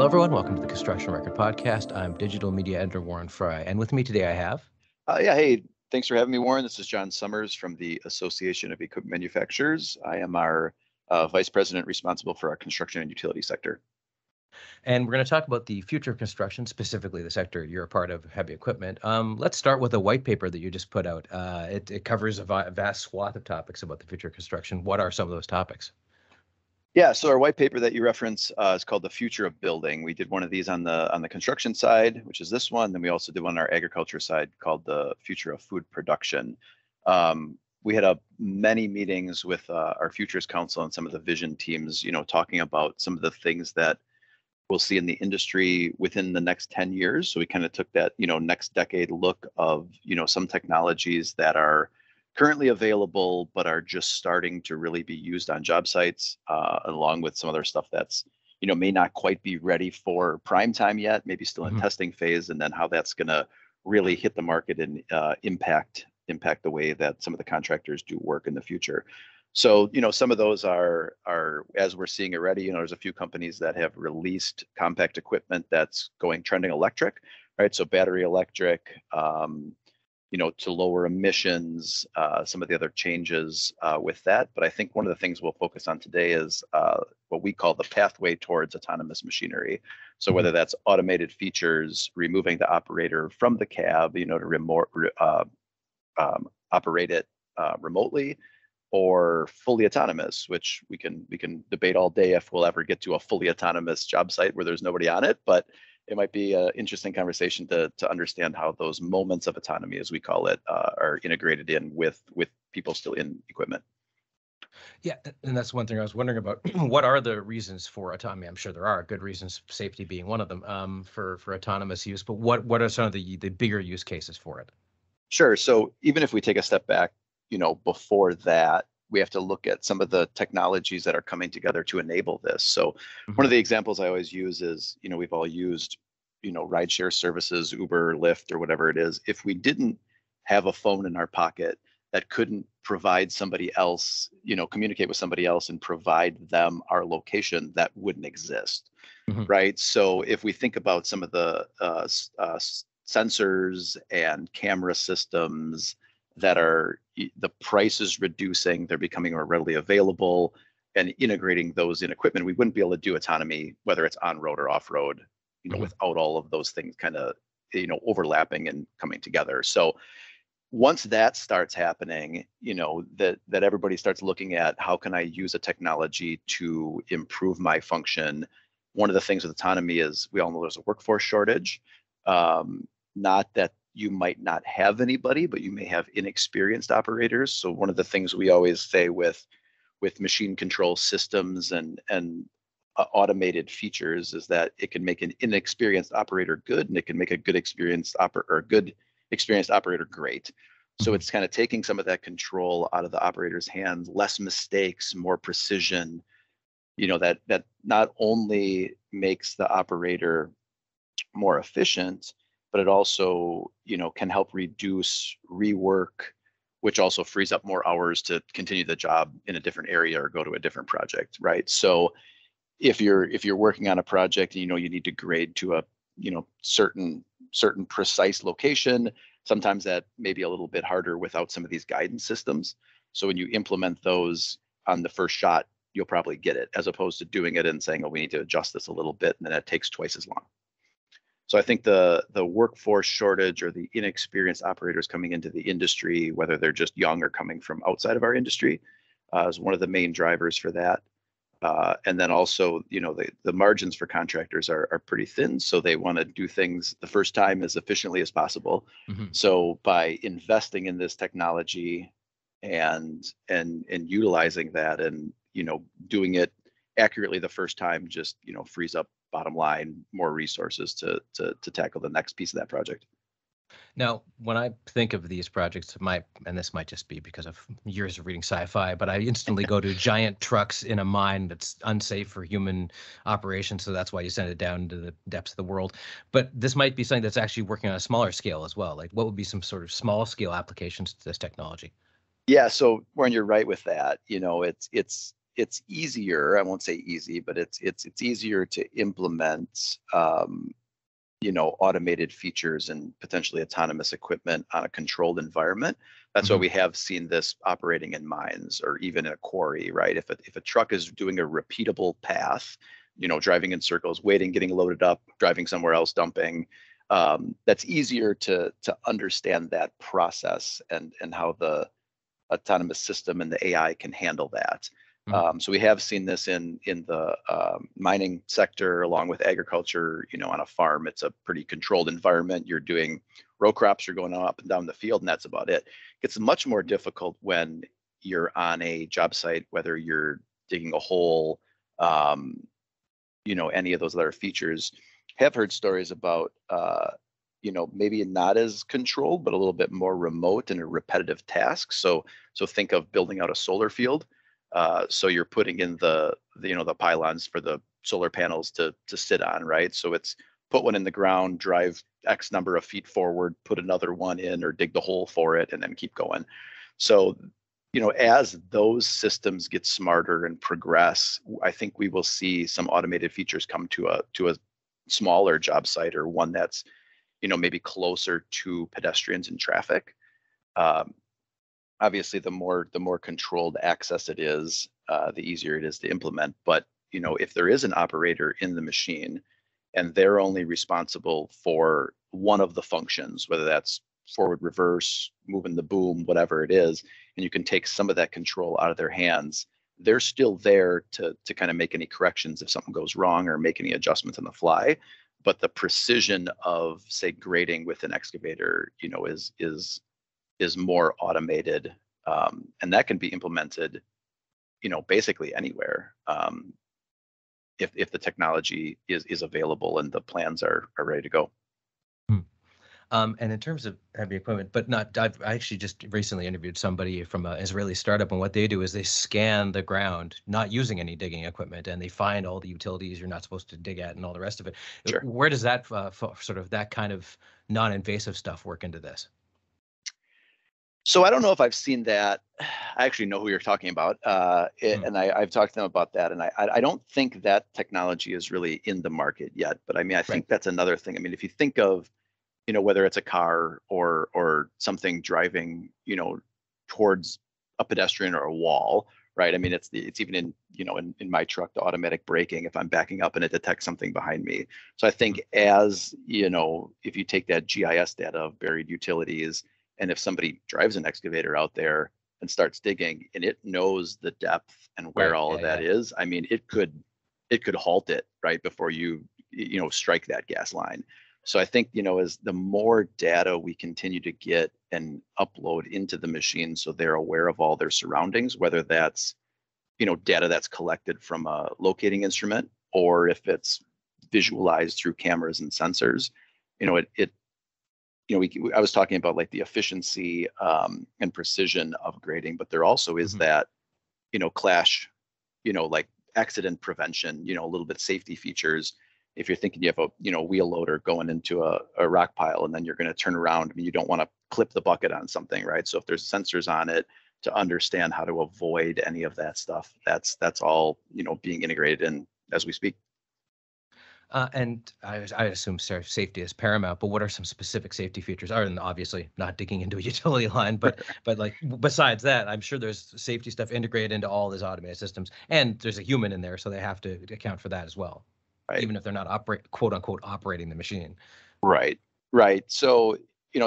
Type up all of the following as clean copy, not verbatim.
Hello, everyone. Welcome to the Construction Record Podcast. I'm digital media editor Warren Fry, and with me today I have. Hey, thanks for having me, Warren. This is John Summers from the Association of Equipment Manufacturers. I am our vice president responsible for our construction and utility sector. And we're going to talk about the future of construction, specifically the sector you're a part of, heavy equipment. Let's start with a white paper that you just put out. It covers a vast swath of topics about the future of construction. What are some of those topics? Yeah, so our white paper that you reference is called The Future of Building. We did one of these on the construction side, which is this one. Then we also did one on our agriculture side called The Future of Food Production. We had many meetings with our Futures Council and some of the vision teams, talking about some of the things that we'll see in the industry within the next 10 years. So we kind of took that, next decade look of, some technologies that are currently available, but are just starting to really be used on job sites, along with some other stuff that's, may not quite be ready for prime time yet, maybe still in testing phase, and then how that's going to really hit the market and impact the way that some of the contractors do work in the future. So, some of those are as we're seeing already, there's a few companies that have released compact equipment that's trending electric, right? So battery electric, to lower emissions, some of the other changes with that. But I think one of the things we'll focus on today is what we call the pathway towards autonomous machinery. So whether that's automated features, removing the operator from the cab, to operate it remotely, or fully autonomous, which we can debate all day if we'll ever get to a fully autonomous job site where there's nobody on it. But it might be an interesting conversation to understand how those moments of autonomy, as we call it, are integrated in with people still in equipment. Yeah, and that's one thing I was wondering about. What are the reasons for autonomy? I'm sure there are good reasons, safety being one of them, for autonomous use. But what are some of the bigger use cases for it? Sure. So even if we take a step back, before that, we have to look at some of the technologies that are coming together to enable this. So one of the examples I always use is, we've all used, rideshare services, Uber, Lyft, or whatever it is. If we didn't have a phone in our pocket that couldn't provide somebody else, communicate with somebody else and provide them our location, that wouldn't exist, right? So if we think about some of the sensors and camera systems that are, the price is reducing, they're becoming more readily available, and integrating those in equipment, we wouldn't be able to do autonomy, whether it's on road or off road, without all of those things kind of, overlapping and coming together. So once that starts happening, that everybody starts looking at how can I use a technology to improve my function. One of the things with autonomy is we all know there's a workforce shortage. Not that you might not have anybody, but you may have inexperienced operators. So one of the things we always say with machine control systems and automated features is that it can make an inexperienced operator good, and it can make a good experienced operator great. So it's kind of taking some of that control out of the operator's hands, less mistakes, more precision, that not only makes the operator more efficient, but it also, can help reduce rework, which also frees up more hours to continue the job in a different area or go to a different project, right? So if you're working on a project, you need to grade to a, certain precise location, sometimes that may be a little bit harder without some of these guidance systems. So when you implement those on the first shot, you'll probably get it, as opposed to doing it and saying, oh, we need to adjust this a little bit, and then it takes twice as long. So I think the workforce shortage or the inexperienced operators coming into the industry, whether they're just young or coming from outside of our industry, is one of the main drivers for that. And then also, the margins for contractors are pretty thin, so they want to do things the first time as efficiently as possible. So by investing in this technology and utilizing that and doing it accurately the first time, just frees up bottom line more resources to tackle the next piece of that project. Now, when I think of these projects, and this might just be because of years of reading sci-fi, but I instantly go to giant trucks in a mine that's unsafe for human operation. So that's why you send it down to the depths of the world. But this might be something that's actually working on a smaller scale as well. Like, what would be some sort of small scale applications to this technology? Yeah, so Warren, you're right with that. It's it's easier. I won't say easy, but it's easier to implement automated features and potentially autonomous equipment on a controlled environment. That's why we have seen this operating in mines or even in a quarry, right? If a truck is doing a repeatable path, driving in circles, waiting, getting loaded up, driving somewhere else, dumping, that's easier to understand that process and how the autonomous system and the AI can handle that. So we have seen this in the mining sector along with agriculture. On a farm, it's a pretty controlled environment. You're doing row crops, you're going up and down the field, and that's about it. It's much more difficult when you're on a job site, whether you're digging a hole, any of those other features. Have heard stories about maybe not as controlled, but a little bit more remote and a repetitive task. So think of building out a solar field. So you're putting in the pylons for the solar panels to sit on, right? So it's put one in the ground, drive X number of feet forward, put another one in or dig the hole for it, and then keep going. So, as those systems get smarter and progress, I think we will see some automated features come to a smaller job site or one that's, maybe closer to pedestrians and traffic. Obviously, the more controlled access it is, the easier it is to implement. But if there is an operator in the machine and they're only responsible for one of the functions, whether that's forward, reverse, moving the boom, whatever it is, and you can take some of that control out of their hands, they're still there to kind of make any corrections if something goes wrong or make any adjustments on the fly. But the precision of, say, grading with an excavator, is more automated, and that can be implemented, basically anywhere, if the technology is available and the plans are ready to go. And in terms of heavy equipment, but not, I actually just recently interviewed somebody from an Israeli startup, and what they do is they scan the ground, not using any digging equipment, and they find all the utilities you're not supposed to dig at and all the rest of it. Sure. Where does that sort of that kind of non-invasive stuff work into this? So I don't know if I've seen that. I actually know who you're talking about, and I've talked to them about that. And I don't think that technology is really in the market yet. But I mean, I think that's another thing. I mean, if you think of, whether it's a car or something driving, towards a pedestrian or a wall, right? I mean, it's even in, in my truck, the automatic braking, if I'm backing up and it detects something behind me. So I think as, if you take that GIS data of buried utilities, and if somebody drives an excavator out there and starts digging and it knows the depth and where all of that is, I mean, it could halt it right before you strike that gas line. So I think, as the more data we continue to get and upload into the machine so they're aware of all their surroundings, whether that's, data that's collected from a locating instrument or if it's visualized through cameras and sensors, I was talking about like the efficiency and precision of grading, but there also is that, clash, like accident prevention, a little bit safety features. If you're thinking you have a, wheel loader going into a rock pile and then you're going to turn around, I mean, you don't want to clip the bucket on something, right? So if there's sensors on it to understand how to avoid any of that stuff, that's all, being integrated in as we speak. And I assume safety is paramount, but what are some specific safety features? Other than obviously not digging into a utility line, but like besides that, I'm sure there's safety stuff integrated into all these automated systems, and there's a human in there, so they have to account for that as well, right? Even if they're not quote unquote operating the machine. Right. So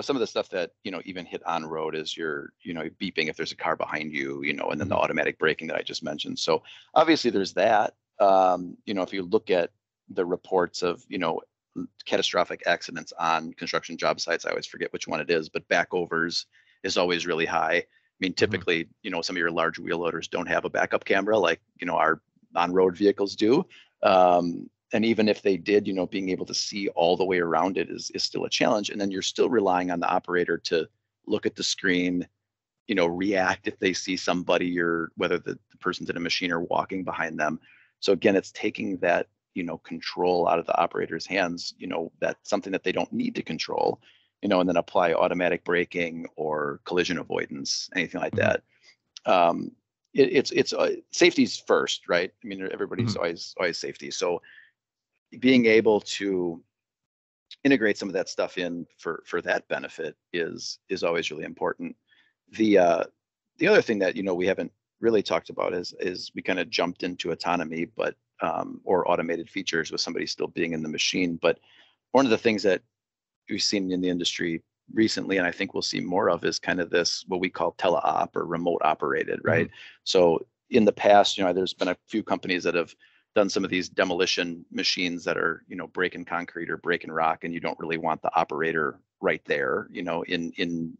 some of the stuff that even hit on road is your beeping if there's a car behind you, and then the automatic braking that I just mentioned. So obviously there's that. If you look at the reports of catastrophic accidents on construction job sites, I always forget which one it is, but backovers is always really high. I mean, typically, some of your large wheel loaders don't have a backup camera like our on-road vehicles do. And even if they did, being able to see all the way around it is still a challenge. And then you're still relying on the operator to look at the screen, react if they see somebody or whether the person's in a machine or walking behind them. So again, it's taking that control out of the operator's hands, that's something that they don't need to control, and then apply automatic braking or collision avoidance, anything like that. it's safety's first, right? I mean, everybody's always safety. So being able to integrate some of that stuff in for that benefit is always really important. The other thing that we haven't really talked about is we kind of jumped into autonomy, but or automated features with somebody still being in the machine. But one of the things that we've seen in the industry recently, and I think we'll see more of, is kind of this what we call teleop or remote operated, right? So in the past, there's been a few companies that have done some of these demolition machines that are, breaking concrete or breaking rock, and you don't really want the operator right there, in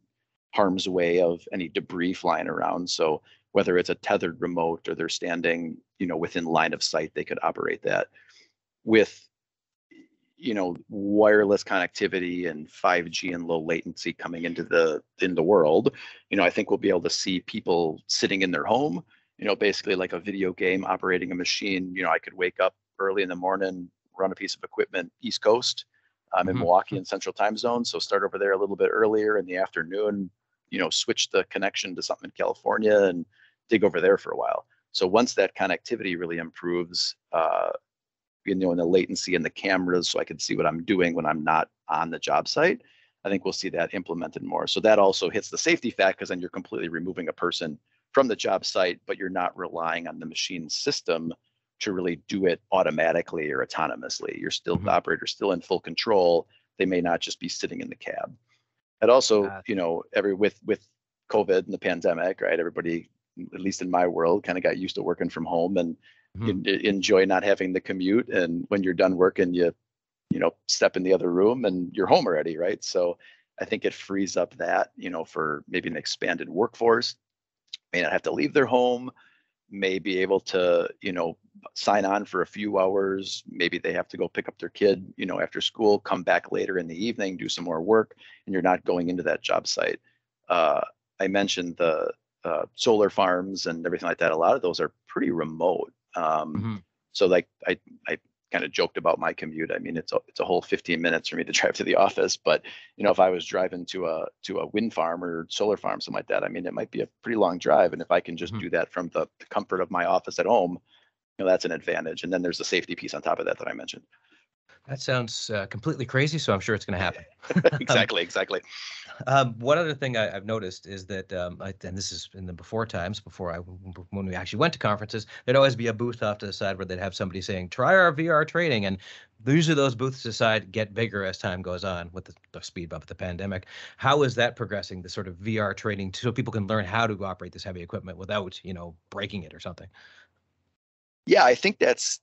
harm's way of any debris flying around. So whether it's a tethered remote or they're standing, within line of sight, they could operate that. With wireless connectivity and 5G and low latency coming into the world, I think we'll be able to see people sitting in their home, basically like a video game operating a machine. I could wake up early in the morning, run a piece of equipment East Coast. I'm in Milwaukee in Central Time Zone, so start over there a little bit earlier in the afternoon, switch the connection to something in California and dig over there for a while. So once that connectivity really improves, in the latency and the cameras, so I can see what I'm doing when I'm not on the job site, I think we'll see that implemented more. So that also hits the safety fact, because then you're completely removing a person from the job site, but you're not relying on the machine system to really do it automatically or autonomously. You're still the operator's still in full control. They may not just be sitting in the cab. And also, with COVID and the pandemic, right? Everybody, at least in my world, kind of got used to working from home and enjoy not having the commute. And when you're done working, you step in the other room and you're home already, right? So I think it frees up that, for maybe an expanded workforce, may not have to leave their home, may be able to, sign on for a few hours. Maybe they have to go pick up their kid, after school, come back later in the evening, do some more work, and you're not going into that job site. I mentioned the solar farms and everything like that. A lot of those are pretty remote. So like I kind of joked about my commute. I mean, it's a whole 15 minutes for me to drive to the office, but if I was driving to a wind farm or solar farm, something like that, I mean, it might be a pretty long drive. And if I can just do that from the comfort of my office at home, that's an advantage. And then there's the safety piece on top of that I mentioned. That sounds completely crazy, so I'm sure it's going to happen. Exactly. One other thing I've noticed is that, and this is in the before times, when we actually went to conferences, there'd always be a booth off to the side where they'd have somebody saying, try our VR training. And usually those booths decide get bigger as time goes on with the speed bump of the pandemic. How is that progressing, the sort of VR training, so people can learn how to operate this heavy equipment without, breaking it or something? Yeah, I think that's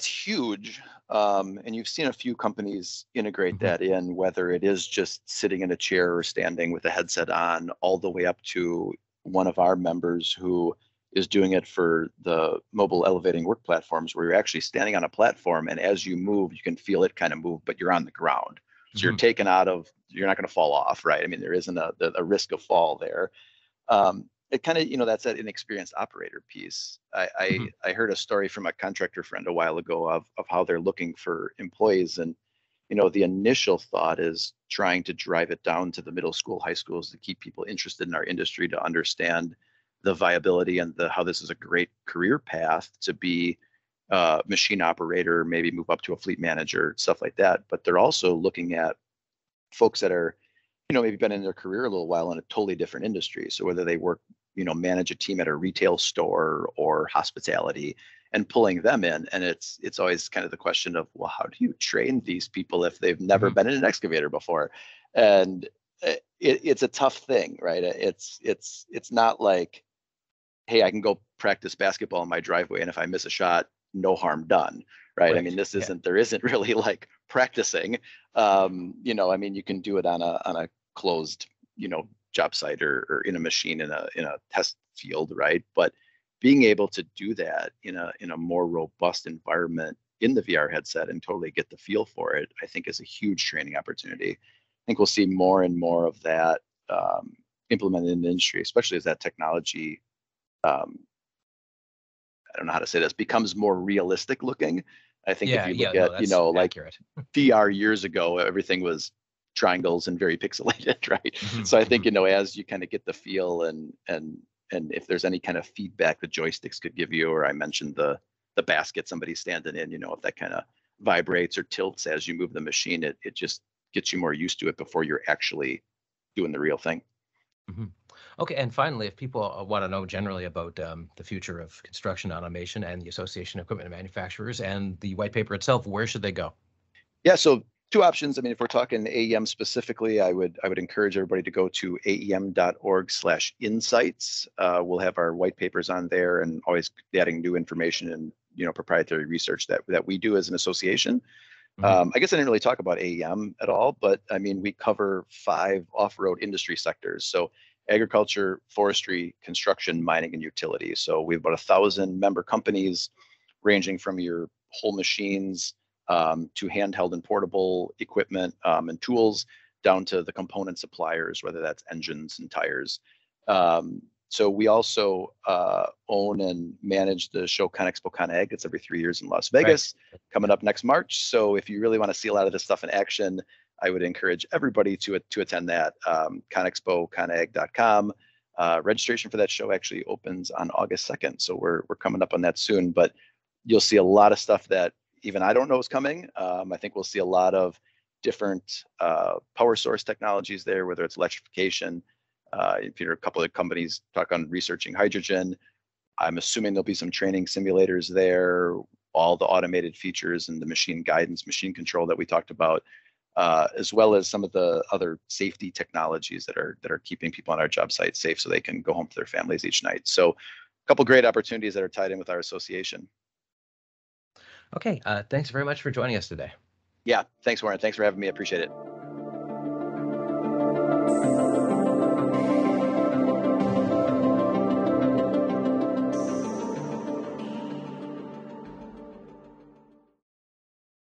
huge. And you've seen a few companies integrate that in, whether it is just sitting in a chair or standing with a headset on, all the way up to one of our members who is doing it for the mobile elevating work platforms, where you're actually standing on a platform, and as you move, you can feel it kind of move, but you're on the ground. So you're taken out of, you're not going to fall off, right? I mean, there isn't a risk of fall there. It kind of, that's that inexperienced operator piece. I heard a story from a contractor friend a while ago of how they're looking for employees. And, the initial thought is trying to drive it down to the middle school, high schools, to keep people interested in our industry, to understand the viability and how this is a great career path to be a machine operator, maybe move up to a fleet manager, stuff like that. But they're also looking at folks that are, maybe been in their career a little while in a totally different industry. So whether they work, manage a team at a retail store or hospitality, and pulling them in. And it's always kind of the question of, well, how do you train these people if they've never been in an excavator before? And it's a tough thing, right? It's not like, hey, I can go practice basketball in my driveway, and if I miss a shot, no harm done, right? I mean, there isn't really like practicing. I mean, you can do it on a closed, job site or in a machine in a test field, right? But being able to do that in a more robust environment in the VR headset and totally get the feel for it, I think is a huge training opportunity. I think we'll see more and more of that implemented in the industry, especially as that technology, I don't know how to say this, becomes more realistic looking. I think if you look at, like VR years ago, everything was triangles and very pixelated, right? So I think, as you kind of get the feel and and if there's any kind of feedback the joysticks could give you, or I mentioned the basket somebody's standing in, if that kind of vibrates or tilts as you move the machine, it just gets you more used to it before you're actually doing the real thing. Mm-hmm. Okay, and finally, if people want to know generally about the future of construction automation and the Association of Equipment Manufacturers and the white paper itself, where should they go? Yeah, so two options. I mean, if we're talking AEM specifically, I would encourage everybody to go to aem.org/insights. We'll have our white papers on there, and always adding new information and proprietary research that we do as an association. Mm-hmm. I guess I didn't really talk about AEM at all, but I mean, we cover 5 off-road industry sectors. So agriculture, forestry, construction, mining, and utilities. So we have about 1,000 member companies, ranging from your whole machines to handheld and portable equipment and tools, down to the component suppliers, whether that's engines and tires. So we also own and manage the show ConExpo ConAg. It's every 3 years in Las Vegas, Right. coming up next March. So if you really want to see a lot of this stuff in action, I would encourage everybody to attend that. ConExpoConAg.com. Registration for that show actually opens on August 2nd. So we're coming up on that soon, but you'll see a lot of stuff that even I don't know is coming. I think we'll see a lot of different power source technologies there, whether it's electrification. If you're a couple of companies talk on researching hydrogen, I'm assuming there'll be some training simulators there, all the automated features and the machine guidance, machine control that we talked about, as well as some of the other safety technologies that are keeping people on our job site safe so they can go home to their families each night. So a couple great opportunities that are tied in with our association. Okay, thanks very much for joining us today. Yeah, thanks, Warren. Thanks for having me. I appreciate it.